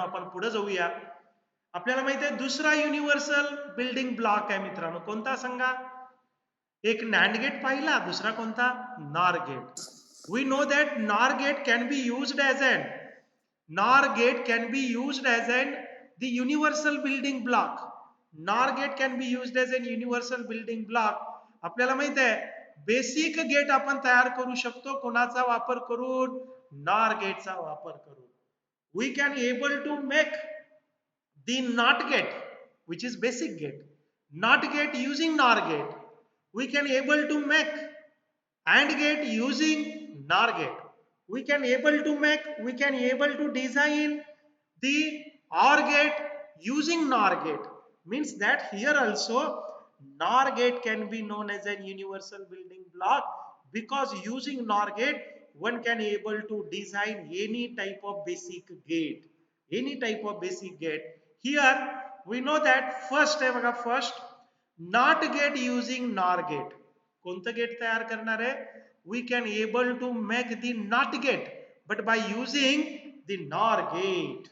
आपण पुढे जाऊया. आपल्याला माहिती आहे दुसरा युनिव्हर्सल बिल्डिंग ब्लॉक आहे मित्रांनो, कोणता सांगा? एक नॅन्ड गेट पाहिला, दुसरा कोणता? NOR gate. We know that NOR gate can be used as an the universal building block. NOR gate can be used as an universal building block. आपल्याला माहित आहे बेसिक गेट आपण तयार करू शकतो कोणाचा वापर करून? NOR गेटचा वापर करून. We can able to make the NOT gate, which is basic gate. NOT gate using NOR gate. We can able to make AND gate using NOR gate. We can able to design the OR gate using NOR gate. Means that here also NOR gate can be known as a universal building block, because using NOR gate one can able to design any type of basic gate. Here we know that first आहे बघा, first NOT gate using NOR gate. कोणतं gate तयार करणार आहे? We can able to make the NOT gate but by using the NOR gate.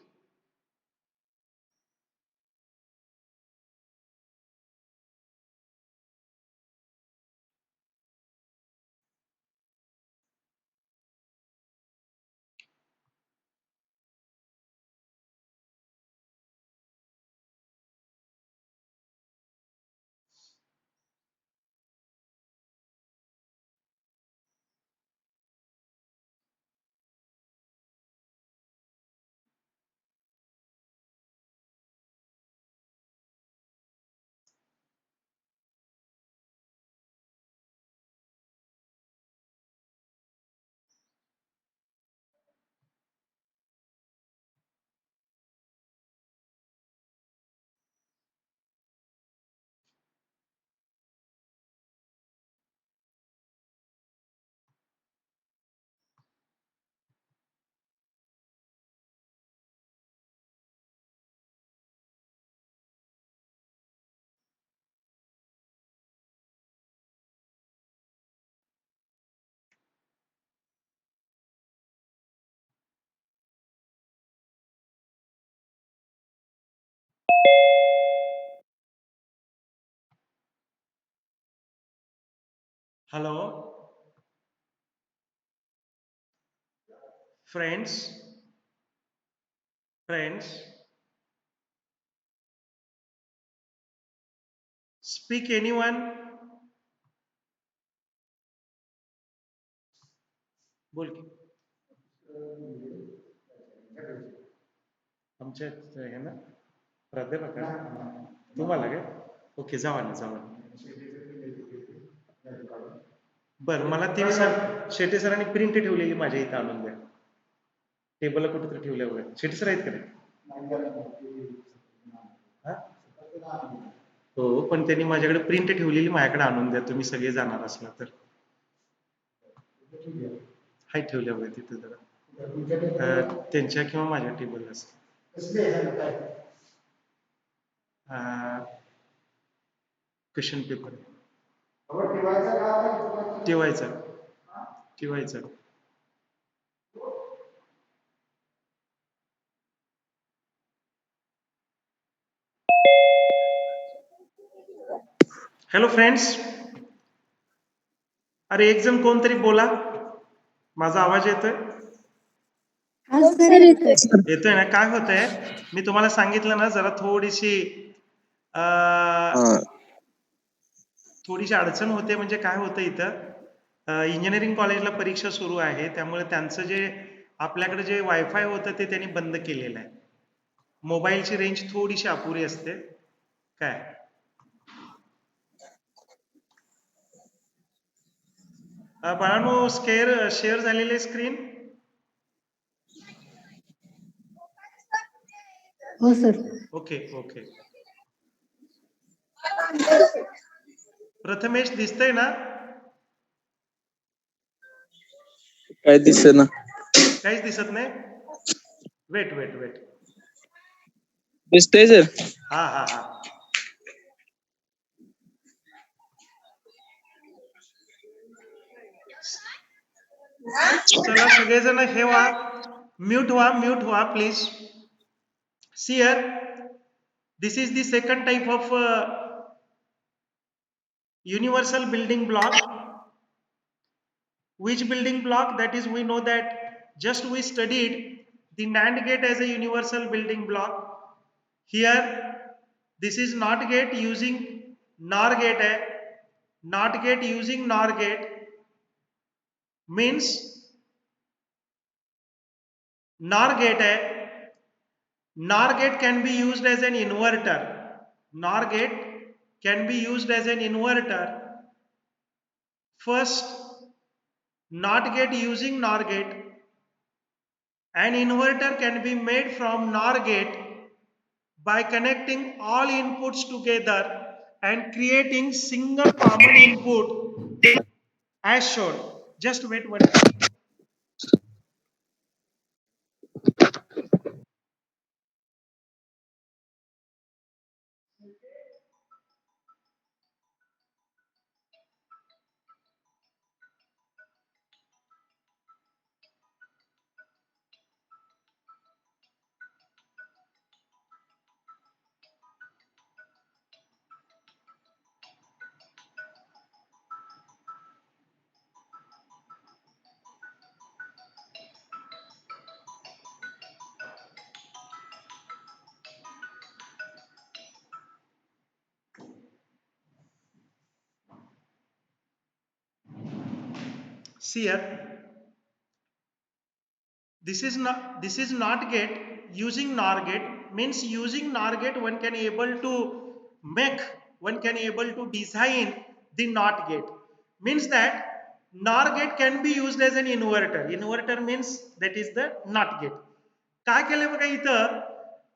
Hello friends, speak anyone. बोल की आमच्या हे ना प्राध्यापक तुम्हाला काय? ओके, जावा ना. बरं, मला ते शेटे सरांनी प्रिंट ठेवलेली माझ्या इथं आणून द्या. टेबलला कुठेतरी ठेवल्या वगैरे. शेटे सर आहेत का नाही? हो, पण त्यांनी माझ्याकडे प्रिंट ठेवलेली माझ्याकडे आणून द्या, तुम्ही सगळे जाणार असला तर. हाय ठेवल्या वगैरे तिथे जरा त्यांच्या किंवा माझ्या टेबलला असं. क्वेश्चन पेपर ठेवायचं. हॅलो फ्रेंड्स, अरे एक जण कोणतरी बोला, माझा आवाज येतोय? येतोय ना? काय होतंय, मी तुम्हाला सांगितलं ना, जरा थोडीशी अडचण होते. म्हणजे काय होतं, इथं इंजिनिअरिंग कॉलेजला परीक्षा सुरू आहे, त्यामुळे त्यांचं जे आपल्याकडे जे वायफाय होतं ते त्यांनी बंद केलेलं आहे. मोबाईलची रेंज थोडीशी अपुरी असते. काय बाळांनो, शेअर झालेले स्क्रीन? हो सर. ओके. प्रथमेश दिसतंय ना? काय दिसत ना? काहीच दिसत नाही. वेट. दिसतंय सर? हा. चला सगळेजण हे व्हा, म्यूट व्हा please. See here, this is the second type of universal building block. Which building block? That is, we know that just we studied the NAND gate as a universal building block. Here this is NOT gate using NOR gate hai. NOT gate using NOR gate means NOR gate hai. NOR gate can be used as an inverter. NOR gate can be used as an inverter. First, NOT gate using NOR gate. An inverter can be made from NOR gate by connecting all inputs together and creating single common input as shown. Just wait one minute. See here, this is NOT gate using NOR gate. Means using NOR gate one can able to make, one can able to design the NOT gate. Means that NOR gate can be used as an inverter. Inverter means that is the NOT gate. काय केलं बघा इथं,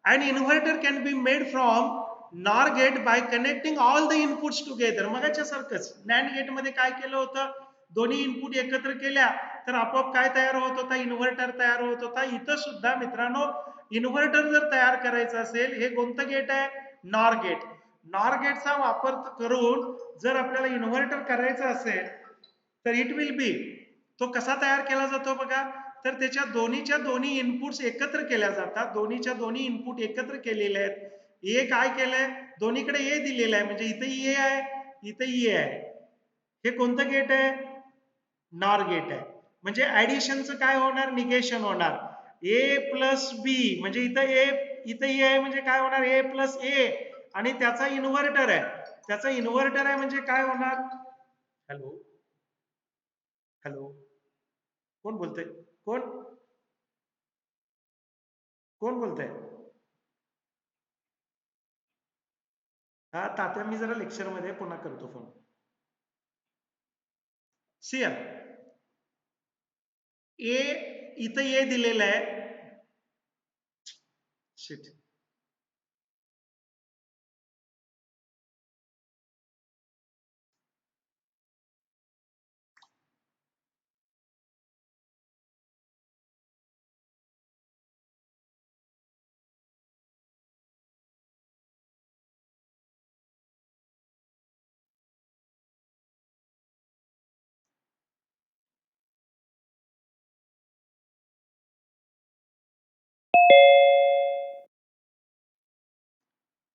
an inverter can be made from NOR gate by connecting all the inputs together. मगाच्या सारखंच NAND gate मध्ये काय केलं होतं, दोन्ही इनपुट एकत्र केल्या तर आपोआप काय तयार होत होता, इन्व्हर्टर तयार होत होता. इथं सुद्धा मित्रांनो इन्व्हर्टर जर तयार करायचं असेल, हे कोणतं गेट आहे, नॉर गेट. नॉर गेटचा वापर करून जर आपल्याला इन्व्हर्टर करायचं असेल तर इट विल बी, तो कसा तयार केला जातो बघा, तर त्याच्या दोन्हीच्या दोन्ही इनपुट्स एकत्र केल्या जातात. दोन्हीच्या दोन्ही इनपुट एकत्र केलेले आहेत. ए काय केलंय, दोन्हीकडे ए दिलेलं आहे, म्हणजे इथं ए आहे, इथं ए आहे. हे कोणतं गेट आहे, नॉर गेट आहे. म्हणजे ऍडिशनचं काय होणार, निगेशन होणार. ए प्लस बी म्हणजे इथं ए आहे, म्हणजे काय होणार, ए प्लस ए, आणि त्याचा इन्व्हर्टर आहे, त्याचा इन्व्हर्टर आहे म्हणजे काय होणार. हॅलो हॅलो, कोण बोलतंय, कोण कोण बोलतंय. हा तात्या, मी जरा लेक्चर मध्ये पुन्हा करतो फोन. सी ए, इथं ए दिलेलं आहे. Shit,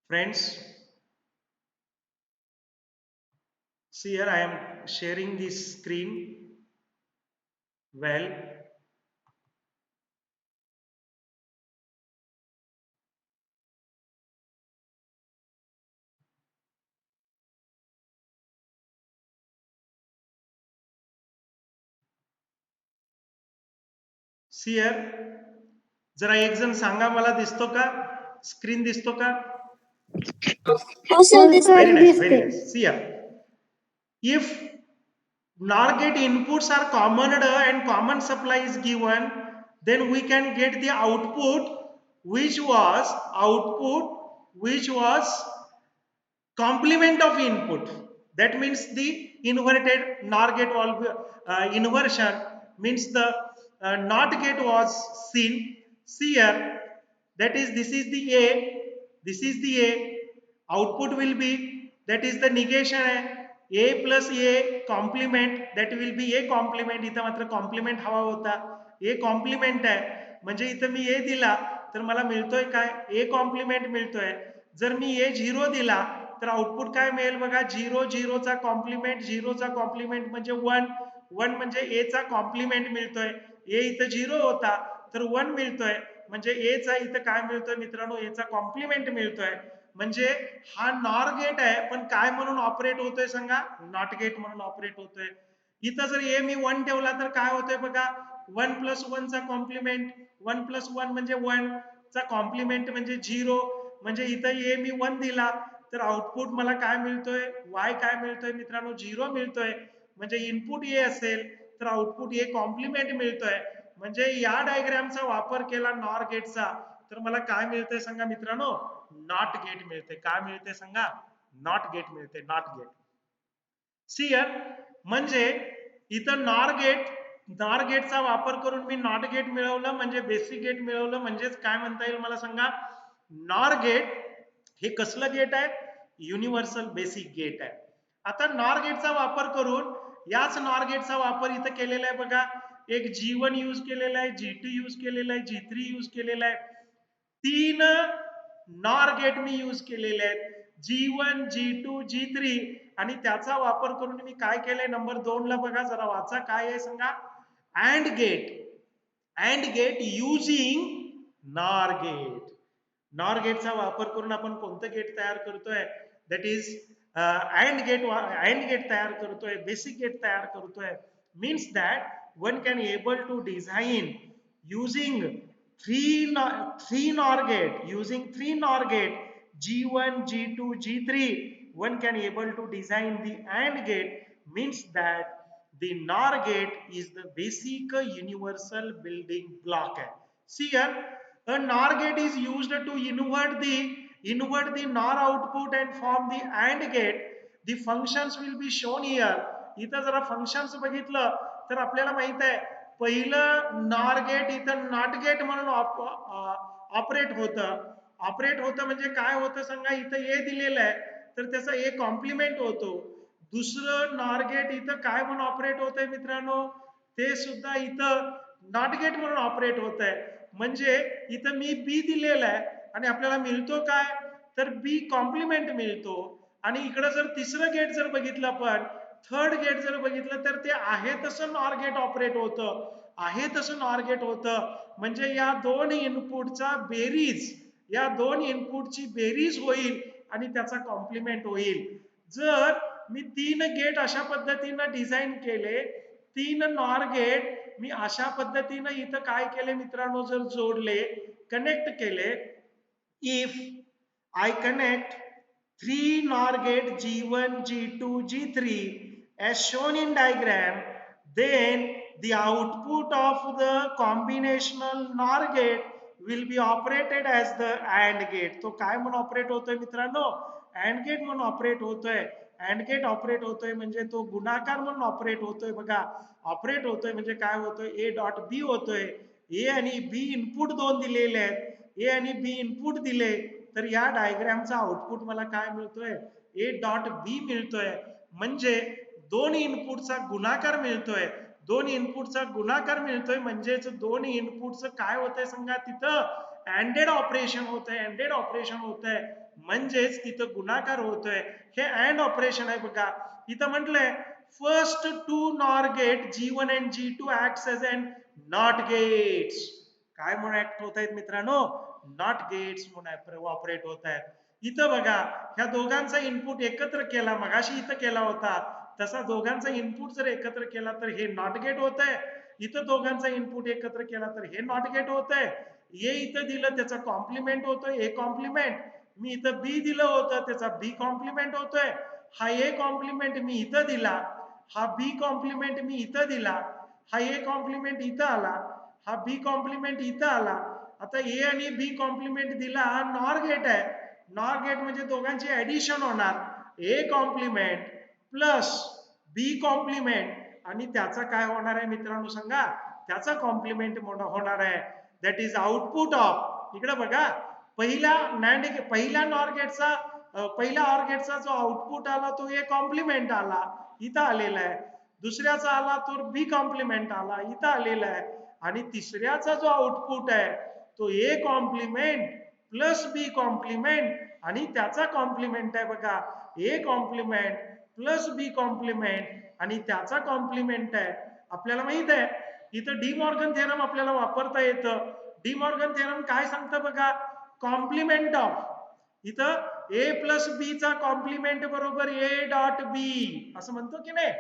friends, see here, I am sharing this screen well. See here, जरा एक जण सांगा, मला दिसतो का, स्क्रीन दिसतो का. Very nice, very nice. See here, if NOR gate inputs are commoned and common supply is given, then we can get the output which was complement of input. That means the inverted NOR gate inversion means the NOT gate was seen. See here, that is, this is the A, this is the A, output will be, that is the negation है, A plus A complement, that will be A complement. इथं मात्र complement हवा होता, A complement आहे, म्हणजे इथं मी A दिला तर मला मिळतोय काय, ए कॉम्प्लिमेंट मिळतोय. जर मी ए 0 दिला तर आउटपुट काय मिळेल बघा, 0 0 चा कॉम्प्लिमेंट, 0 चा कॉम्प्लिमेंट म्हणजे 1, 1 म्हणजे ए चा कॉम्प्लिमेंट मिळतोय. ए इथं 0 होता तर 1 मिळतोय, म्हणजे ए चा इथं काय मिळतोय मित्रांनो, ए चा कॉम्प्लिमेंट मिळतोय. म्हणजे हा नॉर गेट आहे, पण काय म्हणून ऑपरेट होतोय सांगा, नॉट गेट म्हणून ऑपरेट होतोय. इथं जर ए मी 1 ठेवला तर काय होतंय बघा, 1 प्लस 1 चा कॉम्प्लिमेंट, 1 प्लस 1 म्हणजे 1 चा कॉम्प्लिमेंट म्हणजे 0, म्हणजे इथं ए मी 1 दिला तर आउटपुट मला काय मिळतोय, वाय काय मिळतोय मित्रांनो, 0 मिळतोय. म्हणजे इनपुट ए असेल तर आउटपुट ए कॉम्प्लिमेंट मिळतोय. म्हणजे या डायग्रामचा वापर केला नॉर गेटचा तर मला काय मिळतंय सांगा मित्रांनो, नॉट गेट मिळते. काय मिळते सांगा, नॉट गेट मिळते, नॉट गेट. सियर म्हणजे इथं नॉर गेटचा वापर करून मी नॉट गेट मिळवलं, म्हणजे बेसिक गेट मिळवलं. म्हणजेच काय म्हणता येईल मला सांगा, नॉर गेट हे कसलं गेट आहे, युनिव्हर्सल बेसिक गेट आहे. आता नॉर गेटचा वापर करून याच नॉर गेटचा वापर इथं केलेला आहे बघा. एक G1 यूज केलेला आहे, G2 यूज केलेला आहे, G3 यूज केलेला आहे. 3 नॉर गेट मी यूज केलेले आहेत, G1 G2 G3. आणि त्याचा वापर करून मी काय केलंय, नंबर 2 ला बघा, जरा वाचा काय आहे सांगा, AND gate using NOR gate. NOR गेटचा वापर करून आपण कोणतं गेट तयार करतोय, दॅट इज अँड गेट तयार करतोय, बेसिक गेट तयार करतोय. Means that one can able to design using three NOR gate, using 3 NOR gate, G1 G2 G3, one can able to design the AND gate. Means that the NOR gate is the basic universal building block. See here, a NOR gate is used to invert the NOR output and form the AND gate. The functions will be shown here. इथं जरा functions बघितलं तर आपल्याला माहित आहे, पहिलं nor gate इथं not gate म्हणून ऑपरेट होतं म्हणजे काय होतं सांगा, इथं ए दिलेलं आहे तर त्याचा ए कॉम्प्लिमेंट होतो. दुसरं नॉर गेट इथं काय म्हणून ऑपरेट होतंय मित्रांनो, ते सुद्धा इथं नॉट गेट म्हणून ऑपरेट होत आहे. म्हणजे इथं मी बी दिलेला आहे आणि आपल्याला मिळतो काय, तर बी कॉम्प्लिमेंट मिळतो. आणि इकडं जर तिसरं गेट जर बघितलं, आपण थर्ड गेट जर बघितलं तर ते आहे तसं नॉर गेट ऑपरेट होतं, आहे तसं नॉर गेट होतं. म्हणजे या दोन इनपुटचा बेरीज, या दोन इनपुटची बेरीज होईल आणि त्याचा कॉम्प्लिमेंट होईल. जर मी 3 गेट अशा पद्धतीनं डिझाइन केले, 3 नॉर गेट मी अशा पद्धतीनं इथं काय केले मित्रांनो, जर जोडले, कनेक्ट केले, if I connect 3 NOR gate G1, G2, G3 as shown in diagram, then the output of the combinational NOR gate will be operated as the AND gate. तो काय म्हणून ऑपरेट होतोय मित्रांनो, AND गेट म्हणून operate होतोय. AND gate operate होतोय म्हणजे तो गुणाकार म्हणून ऑपरेट होतोय. बघा, ऑपरेट होतोय म्हणजे काय होतोय, ए डॉट बी होतोय. ए आणि बी इनपुट दोन दिलेले आहेत, ए आणि बी इनपुट दिले तर या डायग्रामचा आउटपुट मला काय मिळतोय, ए डॉट बी मिळतोय. म्हणजे दोन इनपुटचा गुणाकार मिळतोय, दोन इनपुटचा गुणाकार मिळतोय. म्हणजेच दोन इनपुटचं काय होतंय सांगा, तिथं अँडेड ऑपरेशन होतंय, अँडेड ऑपरेशन होतंय. म्हणजेच तिथं गुणाकार होतोय. हे अँड ऑपरेशन आहे. बघा इथं म्हटलंय, first two NOR gate G1 and G2 acts as an NOT gates. काय म्हणून ऍक्ट होत आहेत मित्रांनो, नॉट गेट्स म्हणून ऑपरेट होत आहेत. इथं बघा, ह्या दोघांचा इनपुट एकत्र केला, मगाशी इथं केला होता तसा दोघांचा इनपुट जर एकत्र केला तर हे नॉट गेट होत आहे. इथं दोघांचा इनपुट एकत्र केला तर हे नॉट गेट होत आहे. ए इथं दिलं त्याचा कॉम्प्लिमेंट होतोय, ए कॉम्प्लिमेंट. मी इथं बी दिलं होतं त्याचा बी कॉम्प्लिमेंट होतोय. हा ए कॉम्प्लिमेंट मी इथं दिला, हा बी कॉम्प्लिमेंट मी इथं दिला, हा ए कॉम्प्लिमेंट इथं आला, हा बी कॉम्प्लिमेंट इथं आला. आता ए आणि बी कॉम्प्लिमेंट दिला, हा नॉर गेट आहे. नॉर गेट म्हणजे दोघांची ऍडिशन होणार, A complement plus B complement आणि त्याचा काय होणार आहे मित्रांनो सांगा, त्याचा कॉम्प्लिमेंट होणार आहे. दॅट इज आउटपुट ऑफ, इकडे बघा, पहिल्या नॉर गेटचा पहिल्या ऑर गेटचा जो आउटपुट आला तो ए कॉम्प्लिमेंट आला, इथं आलेला आहे. दुसऱ्याचा आला तो बी कॉम्प्लिमेंट आला, इथं आलेला आहे. आणि तिसऱ्याचा जो आउटपुट आहे तो A complement plus B complement आणि त्याचा कॉम्प्लिमेंट आहे बघा, A complement plus B complement आणि त्याचा कॉम्प्लिमेंट आहे. आपल्याला माहित आहे इथं डी मॉर्गन थेरम आपल्याला वापरता येतं. डी मॉर्गन थेरम काय सांगतं बघा, कॉम्प्लिमेंट ऑफ इथं ए प्लस बी चा कॉम्प्लिमेंट बरोबर ए डॉट बी असं म्हणतो की नाही.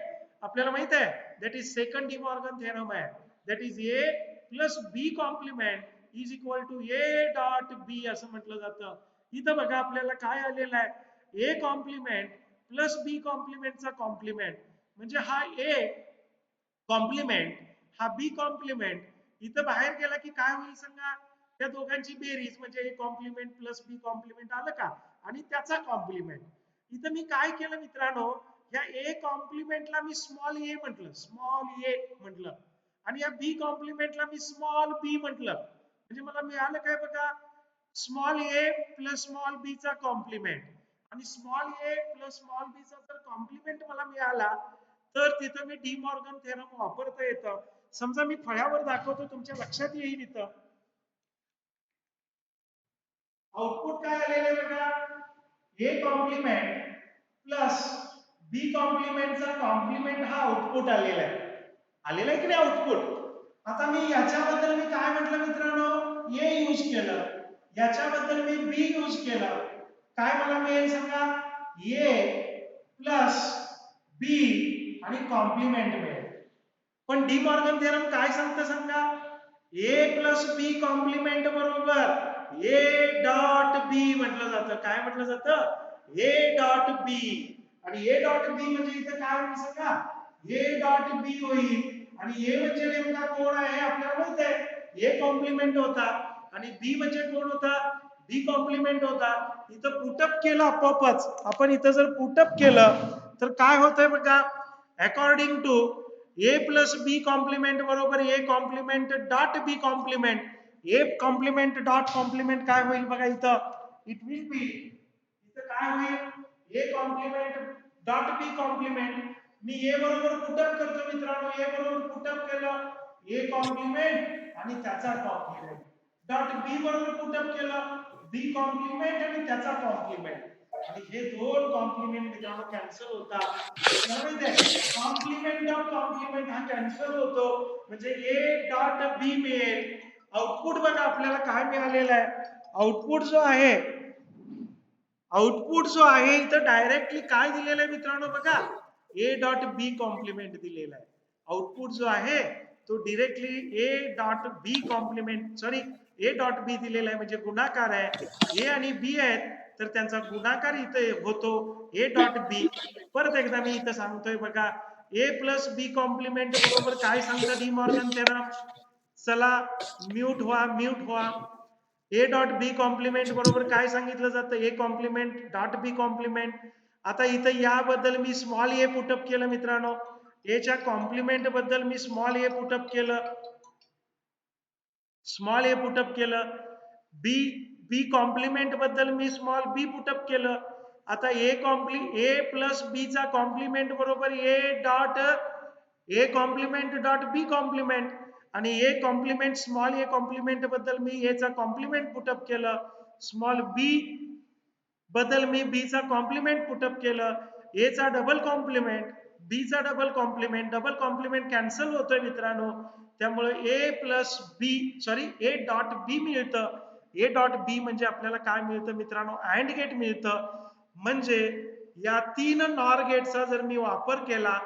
आपल्याला माहित आहे that is second De Morgan theorem आहे. That is A plus B complement is equal to A dot B असं म्हटलं जातं. इथं बघा आपल्याला काय आलेलं आहे, ए कॉम्प्लिमेंट प्लस बी कॉम्प्लिमेंटचा कॉम्प्लिमेंट म्हणजे हा ए कॉम्प्लिमेंट हा बी कॉम्प्लिमेंट इथं बाहेर गेला की काय होईल सांगा, त्या दोघांची बेरीज म्हणजे A complement plus B complement आलं का, आणि त्याचा कॉम्प्लिमेंट. इथं मी काय केलं मित्रांनो, या ए कॉम्प्लिमेंटला मी स्मॉल ए म्हटलं, स्मॉल ए म्हटलं, आणि या बी कॉम्प्लिमेंटला मी स्मॉल बी म्हटलं. म्हणजे मला मिळालं काय बघा, स्मॉल ए प्लस स्मॉल बी चा कॉम्प्लिमेंट, आणि स्मॉल ए प्लस स्मॉल बी चा जर कॉम्प्लिमेंट मला मिळाला तर तिथं मी डी मॉर्गन थेरम वापरता येतं. समजा मी फळ्यावर दाखवतो, तुमच्या लक्षात येईल. इथं आउटपुट काय आलेलं आहे बघा, ए कॉम्प्लिमेंट प्लस बी कॉम्प्लिमेंटचा कॉम्प्लिमेंट हा आउटपुट आलेला आहे. आलेला आहे की नाही आउटपुट. आता मी याच्याबद्दल मी काय म्हटलं मित्रांनो, ए यूज केलं, याच्याबद्दल मी बी यूज केलं, काय मला मिळेल सांगा, ए प्लस बी आणि कॉम्प्लिमेंट मिळेल. पण डी मॉर्गन थेरम काय सांगतं सांगा, ए प्लस बी कॉम्प्लिमेंट बरोबर ए डॉट बी म्हटलं जातं. काय म्हटलं जातं, ए डॉट बी. आणि ए डॉट बी म्हणजे इथं काय होईल सांगा, ए डॉट बी होईल. आणि ए म्हणजे नेमका कोण आहे आपल्याला माहित आहे, ए कॉम्प्लिमेंट होता, आणि बी म्हणजे कोण होता, बी कॉम्प्लिमेंट होता. इथं पुटअप केलं आपोआपच. आपण इथं जर पुटअप केलं तर काय होतंय बघा, according to A plus B complement बरोबर A complement dot B complement, A complement dot complement काय होईल बघा इथं, इट विल बी, इथं काय होईल, A complement dot B complement. मी ए बरोबर पुटअप करतो मित्रांनो, ए बरोबर पुटअप केलं, ए कॉम्प्लिमेंट आणि त्याचा कॉम्प्लिमेंट, डॉट बी बरोबर पुटअप केलं, बी कॉम्प्लिमेंट आणि त्याचा कॉम्प्लिमेंट, आणि हे दोन कॉम्प्लिमेंट मित्रांनो कॅन्सल होतात. आपल्याला माहिती आहे कॉम्प्लिमेंट ऑफ कॉम्प्लिमेंट हा कॅन्सल होतो, म्हणजे ए डॉट बी मिळेल. आउटपुट बघा आपल्याला काय मिळालेलं आहे, आउटपुट जो आहे, आउटपुट जो आहे इथं डायरेक्टली काय दिलेलं आहे मित्रांनो बघा, ए डॉट बी कॉम्प्लिमेंट दिलेला आहे. आउटपुट जो आहे तो directly A dot B complement, sorry A dot B दिलेला आहे, म्हणजे गुणाकार आहे. ए आणि बी आहेत तर त्यांचा गुणाकार इथे होतो, ए डॉट बी. परत एकदा मी इथं सांगतोय बघा, ए प्लस बी कॉम्प्लिमेंट बरोबर काय सांगतं डी मॉर्गन थेरम, चला म्यूट व्हा, म्यूट व्हा. ए डॉट बी कॉम्प्लिमेंट बरोबर काय सांगितलं जातं, A complement dot B complement. आता इथं याबद्दल मी स्मॉल ए पुटअप केलं मित्रांनो, एच्या कॉम्प्लिमेंट बद्दल मी स्मॉल ए पुटअप केलं, स्मॉल ए पुटअप केलं. बी बी कॉम्प्लिमेंट बद्दल मी स्मॉल बी पुटअप केलं. आता ए प्लस बी चा कॉम्प्लिमेंट बरोबर A dot A complement dot B complement, आणि A complement small A complement बद्दल मी ए चा कॉम्प्लिमेंट पुटअप केलं, स्मॉल बी बद्दल मी बी चा कॉम्प्लिमेंट पुटअप केलं, ए चा डबल कॉम्प्लिमेंट, बी चा double complement, double complement cancel होतोय मित्रांनो. त्यामुळे A plus B, sorry A dot B मिळतं. ए डॉट बी म्हणजे आपल्याला काय मिळतं मित्रांनो, अँड गेट मिळतं. म्हणजे या तीन नॉर गेटचा जर मी वापर केला,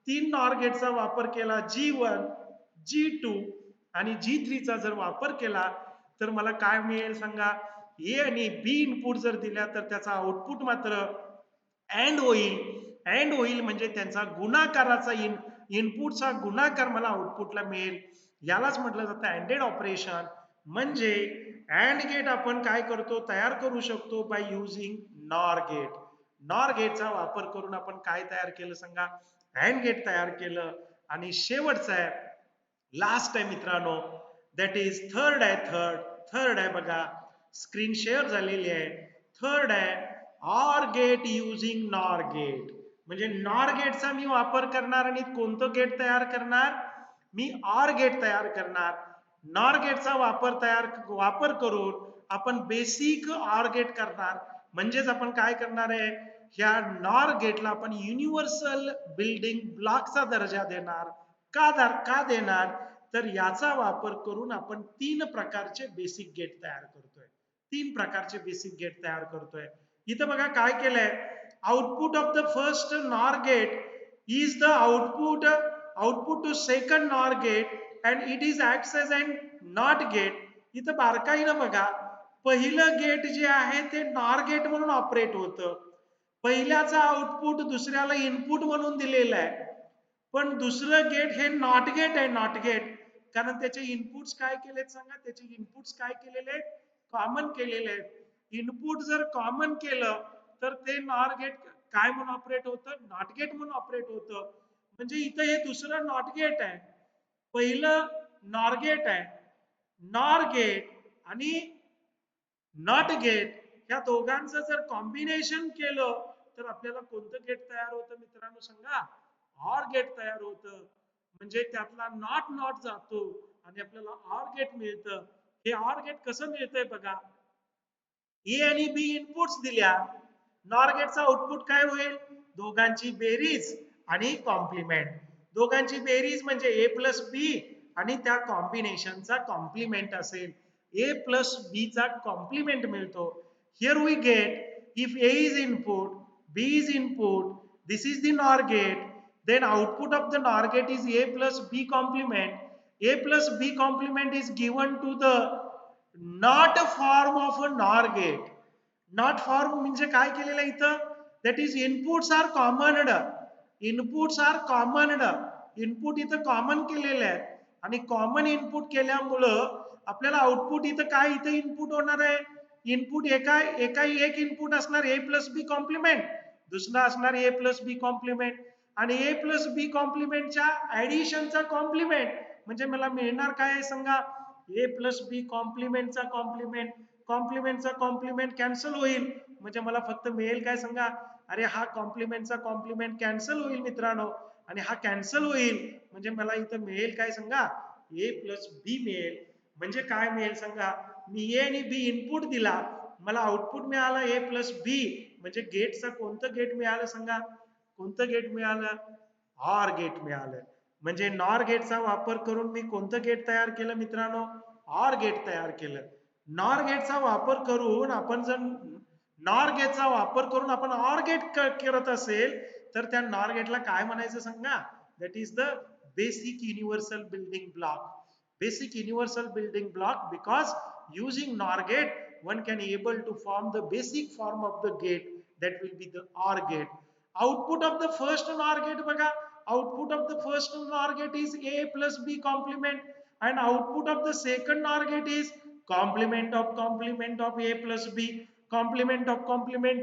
तीन नॉर गेटचा वापर केला, G1 G2 आणि G3 चा जर वापर केला तर मला काय मिळेल सांगा, ए आणि बी इनपुट जर दिल्या तर त्याचा आउटपुट मात्र अँड होईल. अँड होईल म्हणजे त्यांचा गुणाकाराचा इनपुटचा गुणाकार मला आउटपुटला मिळेल. यालाच म्हटलं जातं अँडेड ऑपरेशन. म्हणजे अँड गेट आपण काय करतो, तयार करू शकतो by using NOR gate. NOR गेटचा वापर करून आपण काय तयार केलं सांगा, अँड गेट तयार केलं. आणि शेवटचा आहे, लास्ट आहे मित्रांनो, दॅट इज थर्ड आहे. थर्ड आहे बघा, स्क्रीन शेअर झालेली आहे. थर्ड आहे OR gate using NOR gate. म्हणजे नॉर गेटचा मी वापर करणार आणि कोणतं गेट तयार करणार, मी ऑर गेट तयार करणार. नॉर गेटचा वापर करून आपण बेसिक ऑर गेट करणार. म्हणजेच आपण काय करणार आहे, ह्या नॉर गेटला आपण युनिव्हर्सल बिल्डिंग ब्लॉकचा दर्जा देणार. का देणार, तर याचा वापर करून आपण 3 प्रकारचे बेसिक गेट तयार करतोय. 3 प्रकारचे बेसिक गेट तयार करतोय. इथं बघा काय केलंय, output of the first NOR gate is the output to second NOR gate and it is acts as an NOT gate. इथं बारकाईनं बघा, पहिलं गेट जे आहे ते नॉर गेट म्हणून ऑपरेट होतं. पहिल्याचा आउटपुट दुसऱ्याला इनपुट म्हणून दिलेलं आहे. पण दुसरं गेट हे नॉट गेट आहे, नॉट गेट. कारण त्याचे इनपुट्स काय केलेत सांगा, त्याचे इनपुट्स काय केलेले, कॉमन केलेले आहेत. इनपुट जर कॉमन केलं तर ते नॉर गेट काय म्हणून ऑपरेट होतं, नॉट गेट म्हणून ऑपरेट होतं. म्हणजे इथं हे दुसरं नॉट गेट आहे, पहिलं नॉर गेट आहे. नॉर गेट आणि नॉट गेट या दोघांचं जर कॉम्बिनेशन केलं तर आपल्याला कोणतं गेट तयार होतं मित्रांनो सांगा, ऑर गेट तयार होतं. म्हणजे त्यातला नॉट नॉट जातो आणि आपल्याला ऑर गेट मिळतं. हे ऑर गेट कसं मिळतंय बघा, ए आणि बी इनपुट्स दिल्या, नॉर गेटचा आउटपुट काय होईल, दोघांची बेरीज आणि कॉम्प्लिमेंट. दोघांची बेरीज म्हणजे ए प्लस बी आणि त्या कॉम्बिनेशनचा कॉम्प्लिमेंट असेल. ए प्लस बी चा कॉम्प्लिमेंट मिळतो. Here we get if A is input, B is input, this is the NOR gate, then output of the NOR gate is A plus B complement. A plus B complement is given to the not form of a NOR gate. Not form म्हणजे काय केलेलं इथं, that is inputs are commoned. Inputs are commoned. Input इथं common केलेले आहेत आणि common input केल्यामुळं आपल्याला आउटपुट इथं काय, इथं इनपुट होणार आहे, इनपुट एक इनपुट असणार ए प्लस बी कॉम्प्लिमेंट, दुसरा असणार ए प्लस बी कॉम्प्लिमेंट आणि ए प्लस बी कॉम्प्लिमेंटच्या ऍडिशनचा कॉम्प्लिमेंट. म्हणजे मला मिळणार काय सांगा, ए प्लस बी कॉम्प्लिमेंटचा कॉम्प्लिमेंट, कॉम्प्लिमेंटचा कॉम्प्लिमेंट कॅन्सल होईल. म्हणजे मला फक्त मिळेल काय सांगा, अरे हा कॉम्प्लिमेंटचा कॉम्प्लिमेंट कॅन्सल होईल मित्रांनो, आणि हा कॅन्सल होईल म्हणजे मला इथं मिळेल काय सांगा, ए प्लस बी मिळेल. म्हणजे काय मिळेल सांगा, मी ए आणि बी इनपुट दिला, मला आउटपुट मिळाला ए प्लस बी. म्हणजे गेटचा कोणतं गेट मिळालं सांगा, कोणतं गेट मिळालं, ऑर गेट मिळालं. म्हणजे नॉर गेटचा वापर करून मी कोणतं गेट तयार केलं मित्रांनो, ऑर गेट तयार केलं. नॉर गेटचा वापर करून आपण जर नॉर गेटचा वापर करून आपण ऑर गेट करत असेल तर त्या नॉर गेटला काय म्हणायचं सांगा, that is the basic universal building block. Basic universal building block because using NOR gate one can able to form the basic form of the gate that will be the OR gate. Output of the first NOR gate बघा, output of the first NOR gate is A plus B complement and output of the second NOR gate is complement of A plus B, complement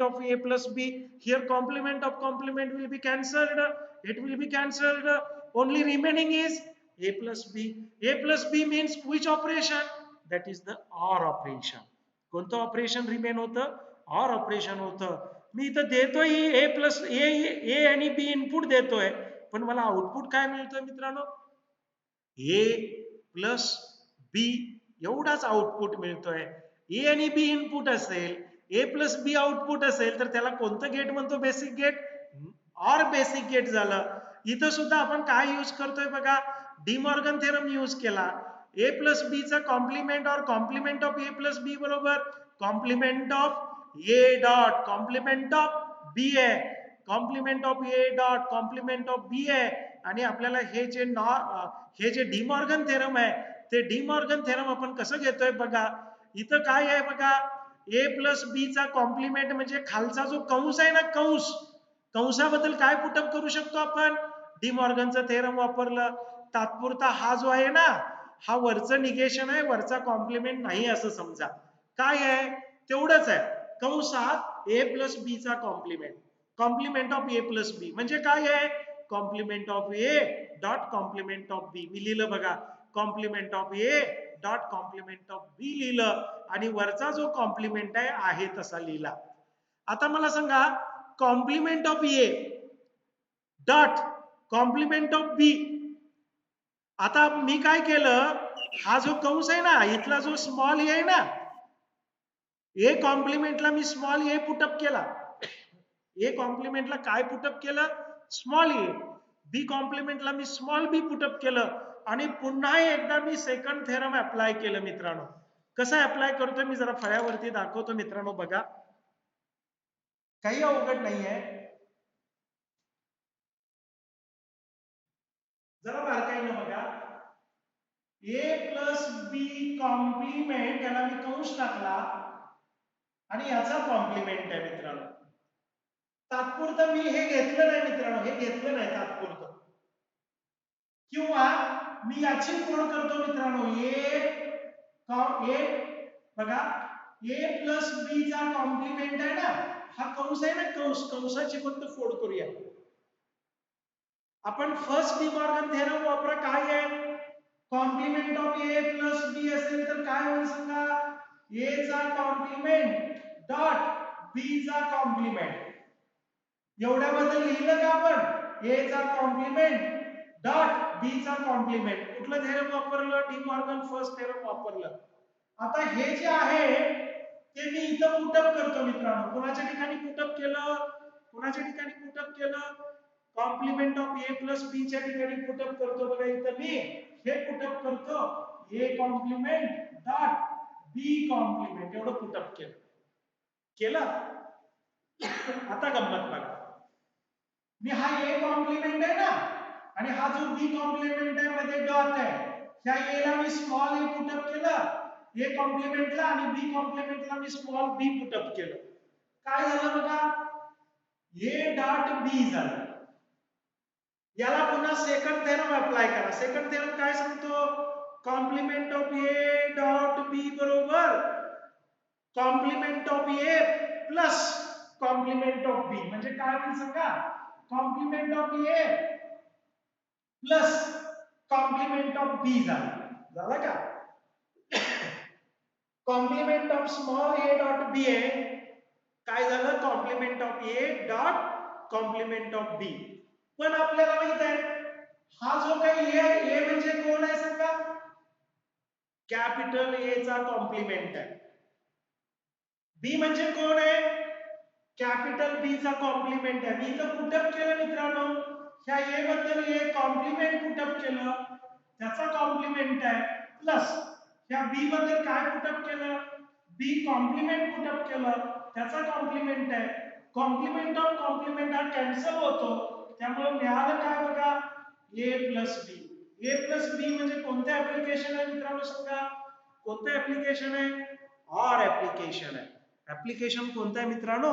of A plus B. Here complement of complement will be cancelled, it will be cancelled, only remaining is A plus B. A plus B means which operation? That is the OR operation. कोणतं operation remain होतं, OR operation होतं. मी इथं देतोय ए plus ए आणि बी input देतोय, पण मला output काय मिळतोय मित्रांनो, ए प्लस बी एवढाच आउटपुट मिळतोय. ए आणि बी इनपुट असेल, ए प्लस बी आउटपुट असेल तर त्याला कोणतं गेट म्हणतो, basic gate, OR basic gate झालं. इथं सुद्धा आपण काय यूज करतोय बघा, डिमॉर्गन थेरम यूज केला. ए प्लस बी चा कॉम्प्लिमेंट और complement of A plus B बरोबर complement of A dot complement of B आहे, complement of A dot complement of B आहे. आणि आपल्याला हे जे डिमॉर्गन थेरम आहे ते डिमॉर्गन थेरम आपण कसं घेतोय बघा, इथं काय आहे बघा, ए प्लस बी चा कॉम्प्लिमेंट म्हणजे खालचा जो कंस आहे ना, कंसाबद्दल काय पुटअप करू शकतो आपण, डिमॉर्गनचं थेरम वापरलं. तात्पुरता हा जो आहे ना, हा वरचं निगेशन आहे, वरचा कॉम्प्लिमेंट नाही असं समजा. काय आहे, तेवढंच आहे, कंसात ए प्लस बी चा complement, complement of A plus B म्हणजे काय आहे, complement of A dot complement of B. मी लिहिलं बघा, complement of A dot complement of B लिहिलं आणि वरचा जो कॉम्प्लिमेंट आहे तसा लिहिला. आता मला सांगा, complement of A dot complement of B आता मी काय केलं, हा जो कंस आहे ना, इथला जो स्मॉल ए आहे ना, ए कॉम्प्लिमेंटला मी स्मॉल ए पुटअप केला. ए कॉम्प्लिमेंटला काय पुटअप केलं? स्मॉल ए. बी कॉम्प्लिमेंटला मी स्मॉल बी पुटअप केलं आणि पुन्हा एकदा मी सेकंड थेरम अप्लाय केलं मित्रांनो. कसं अप्लाय करतोय मी जरा फळ्यावरती दाखवतो मित्रांनो, बघा. काही अवघड नाहीये, जरा बारकाईनं बघा. ए प्लस बी कॉम्प्लिमेंट, याला मी कंस टाकला आणि याचा कॉम्प्लिमेंट आहे मित्रांनो. तात्पुरतं मी हे घेतलं नाही मित्रांनो, हे घेतलं नाही तात्पुरतं. किंवा मी याची फोड करतो मित्रांनो, ए बघा, ए प्लस बी चा कॉम्प्लिमेंट आहे ना, हा कंस आहे ना, कंसाची फक्त फोड करूया आपण. फर्स्ट डी मॉर्गन थेरम वापरा. काय आहे? कॉम्प्लिमेंट ऑफ ए प्लस बी असेल तर काय होईल सांगा? ए चा कॉम्प्लिमेंट डॉट बी चा कॉम्प्लिमेंट. एवढ्याबद्दल लिहिलं का आपण? ए चा कॉम्प्लिमेंट डॉट बी चा कॉम्प्लिमेंट. कुठलं थेरम वापरलं? डी मॉर्गन फर्स्ट थेरम वापरलं. आता हे जे आहे ते मी इथं पुटअप करतो मित्रांनो. कोणाच्या ठिकाणी पुटअप केलं? कोणाच्या ठिकाणी पुटअप केलं? कॉम्प्लिमेंट ऑफ ए प्लस बी च्या ठिकाणी पुटअप करतो. बघा इथं मी हे पुटअप करतो, A complement dot B complement, एवढं पुटअप केलं. आता गंमत बघा, मी हा ए कॉम्प्लिमेंट आहे ना आणि हा जो बी कॉम्प्लिमेंट आहे मध्ये डॉट आहे, ह्या ए ला मी स्मॉल ए पुटअप केलं ए कॉम्प्लिमेंटला आणि बी कॉम्प्लिमेंटला मी स्मॉल बी पुटअप केलं. काय झालं बघा? ए डॉट बी झालं. याला पुन्हा सेकंड थेरम अप्लाय करा. सेकंड थेरम काय सांगतो? Complement of A dot B बरोबर complement of A plus complement of B. म्हणजे काय होईल सांगा? Complement of A plus complement of B झालं का? Complement of small A dot B आहे, काय झालं? Complement of A dot complement of B. पण आपल्याला माहित आहे हा जो काही ए म्हणजे कोण आहे सांगा? कॅपिटल ए चा कॉम्प्लिमेंट आहे. बी म्हणजे कोण आहे? कॅपिटल बी चा कॉम्प्लिमेंट आहे. मी इथं पुटअप केलं मित्रांनो, ह्या ए बद्दल ए कॉम्प्लिमेंट पुटअप केलं, त्याचा कॉम्प्लिमेंट आहे, प्लस ह्या बी बद्दल काय पुटअप केलं? बी कॉम्प्लिमेंट पुटअप केलं, त्याचा कॉम्प्लिमेंट आहे. कॉम्प्लिमेंट ऑफ कॉम्प्लिमेंट हा कॅन्सल होतो, त्यामुळे मिळालं काय बघा? ए plus B. A plus B म्हणजे कोणतं ऍप्लिकेशन आहे मित्रांनो सांगा? कोणतं ऍप्लिकेशन आहे? ऑर ऍप्लिकेशन आहे. ऍप्लिकेशन कोणतं आहे मित्रांनो?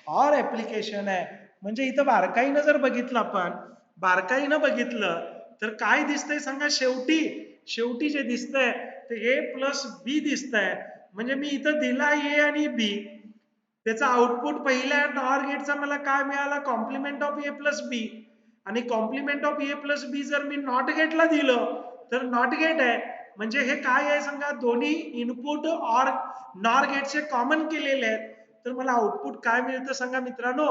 ऑर ऍप्लिकेशन आहे. म्हणजे इथं बारकाईनं जर बघितलं आपण, बारकाईनं बघितलं तर काय दिसतंय सांगा? शेवटी जे दिसतंय ते ए प्लस बी दिसतंय. म्हणजे मी इथं दिला ए आणि बी, त्याचा आउटपुट पहिल्या नॉर गेटचा मला काय मिळाला? कॉम्प्लिमेंट ऑफ ए प्लस बी. आणि कॉम्प्लिमेंट ऑफ ए प्लस बी जर मी नॉट गेटला दिलं तर नॉट गेट आहे. म्हणजे हे काय आहे सांगा? दोन्ही इनपुट ऑर नॉर गेटचे कॉमन केलेले आहेत. तर मला आउटपुट काय मिळतं सांगा मित्रांनो?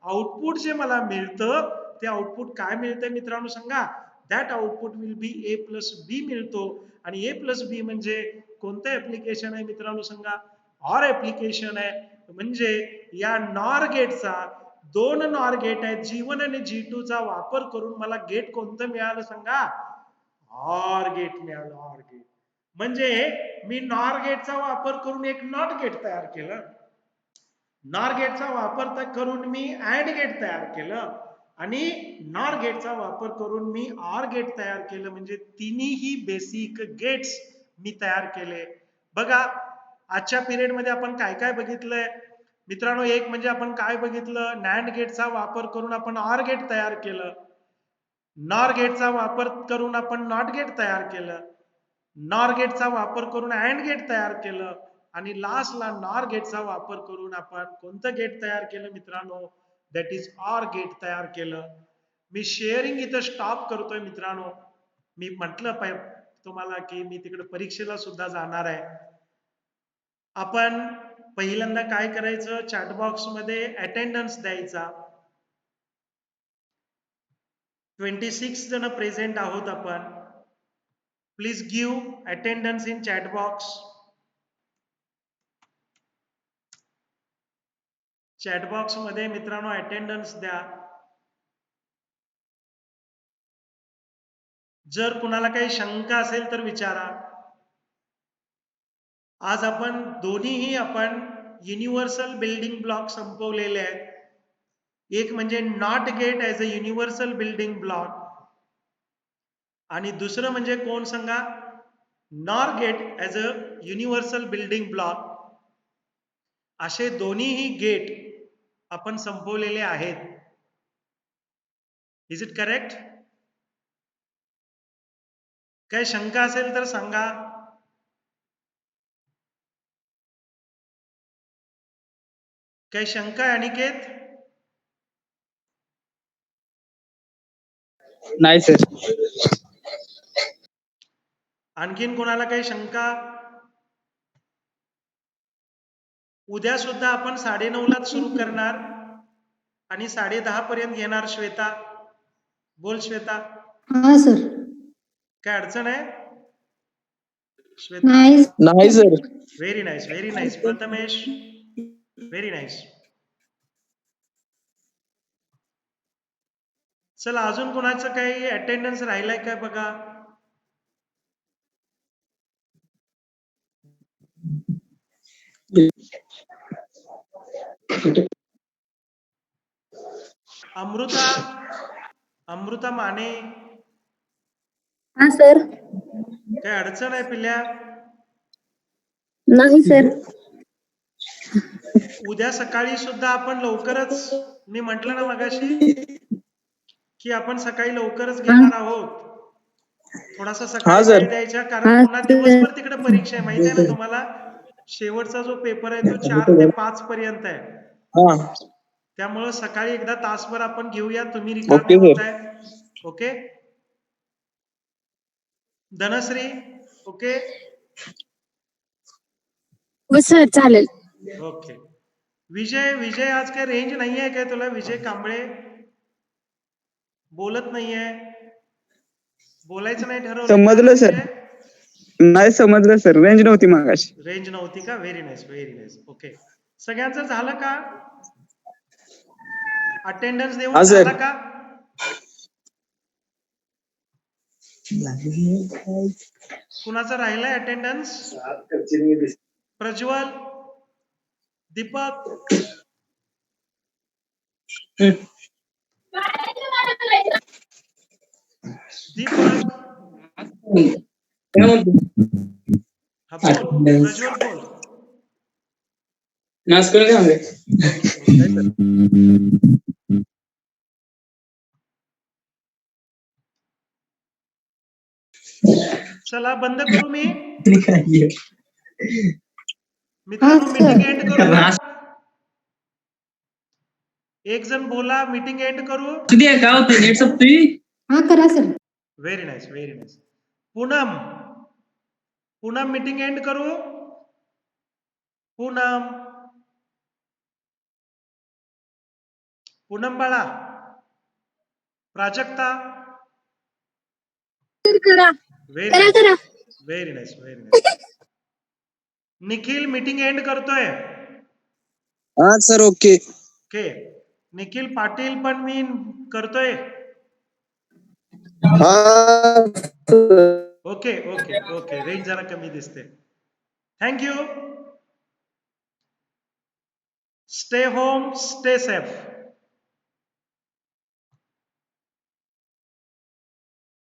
आउटपुट जे मला मिळतं ते आउटपुट काय मिळतंय मित्रांनो सांगा? That output will be A plus B मिळतो. आणि ए प्लस बी म्हणजे कोणतं ऍप्लिकेशन आहे मित्रांनो सांगा? ऑर ऍप्लिकेशन आहे. म्हणजे या नॉर गेटचा, दोन नॉर गेट आहेत G1 आणि G2 चा वापर करून मला गेट कोणतं मिळालं सांगा? ऑर गेट मिळालं. ऑर गेट म्हणजे मी नॉर गेटचा वापर करून एक नॉट गेट तयार केलं, नॉर गेटचा वापर करून मी अँड गेट तयार केलं आणि नॉर गेटचा वापर करून मी ऑर गेट तयार केलं. म्हणजे तिन्ही बेसिक गेट्स मी तयार केले. बघा आजच्या पिरियड मध्ये आपण काय काय बघितलंय मित्रांनो? एक म्हणजे आपण काय बघितलं? नॅन्ड गेटचा वापर करून आपण ऑर गेट तयार केलं, नॉर गेटचा वापर करून आपण नॉट गेट तयार केलं, नॉर गेटचा वापर करून अँड गेट तयार केलं आणि लास्टला नॉर गेटचा वापर करून आपण कोणतं गेट तयार केलं मित्रांनो? दॅट इज ऑर गेट तयार केलं. मी शेअरिंग इथं स्टॉप करतोय मित्रांनो. मी म्हटलं तुम्हाला की मी तिकडे परीक्षेला सुद्धा जाणार आहे. आपण पहिल्यांदा काय करायचं? चॅटबॉक्स मध्ये अटेंडन्स द्यायचा. 26 जण प्रेझेंट आहोत आपण. Please give attendance in chat box. Chat box मध्ये मित्रांनो अटेंडन्स द्या. जर कुणाला काही शंका असेल तर विचारा. आज आपण दोन्हीही युनिव्हर्सल बिल्डिंग ब्लॉक संपवलेले आहेत. एक म्हणजे NOT gate as a universal building block आणि दुसरं म्हणजे कोण सांगा, NOR gate as a universal building block. असे दोन्हीही गेट आपण संपवलेले आहेत. Is it correct? काही शंका असेल तर सांगा. काही शंका आहे अनिकेत? नाही सर. आणखीन कोणाला काही शंका? उद्या सुद्धा आपण 9:30 सुरू करणार आणि 10:30 पर्यंत घेणार. श्वेता बोल. श्वेता हा सर. काय अडचण आहे? श्वेता नाही sir. Very nice, very nice. Prathamesh very nice. चला अजून कोणाचं काही अटेंडन्स राहिलाय काय बघा. अमृता, अमृता माने हा सर. काय अडचण आहे पिल्या? नाही सर. उद्या सकाळी सुद्धा आपण लवकरच, मी म्हटलं ना मगाशी की आपण सकाळी लवकरच घेणार आहोत. थोडासा सकाळी सर. वेळ द्यायचा, कारण पुन्हा दिवसभर तिकडे परीक्षा आहे माहिती आहे ना तुम्हाला. शेवटचा जो पेपर आहे तो 4 ते 5 पर्यंत आहे. हा. त्यामुळं सकाळी एकदा तासभर आपण घेऊया. तुम्ही रिकामे ओके होत सर. आहे. ओके धनश्री? ओके हो सर चालेल. ओके. विजय, विजय आज काय रेंज नाही आहे काय तुला? विजय कांबळे बोलत नाहीये. बोलायचं नाही ठरवलं? समजलं सर. नाही समजलं सर, रेंज नव्हती मागाशी. रेंज नव्हती का? Very nice, very nice. Okay. सगळ्यांचं झालं का? अटेंडन्स देऊन हा सर. झाला का? कुणाचं राहिलंय अटेंडन्स? प्रज्वल, दीपक, दीपक हा बोल. प्रज्वल बोल. चला बंद करू मी. मित्रांनो मीटिंग एंड करू का? एक जण बोला, मीटिंग एंड करू. हा करा sir. Very nice, very nice. Poonam, Poonam meeting end करू. पूनम, पूनम बाळा. प्राजक्ता करा व्हेरी करा नाईस, करा. Very nice, very nice. Nikhil meeting end करतोय. हा sir. Okay. Okay. Nikhil Patil पण मी करतोय. हा. Okay okay okay. रेंज जरा कमी दिसते. Thank you. Stay home, stay safe.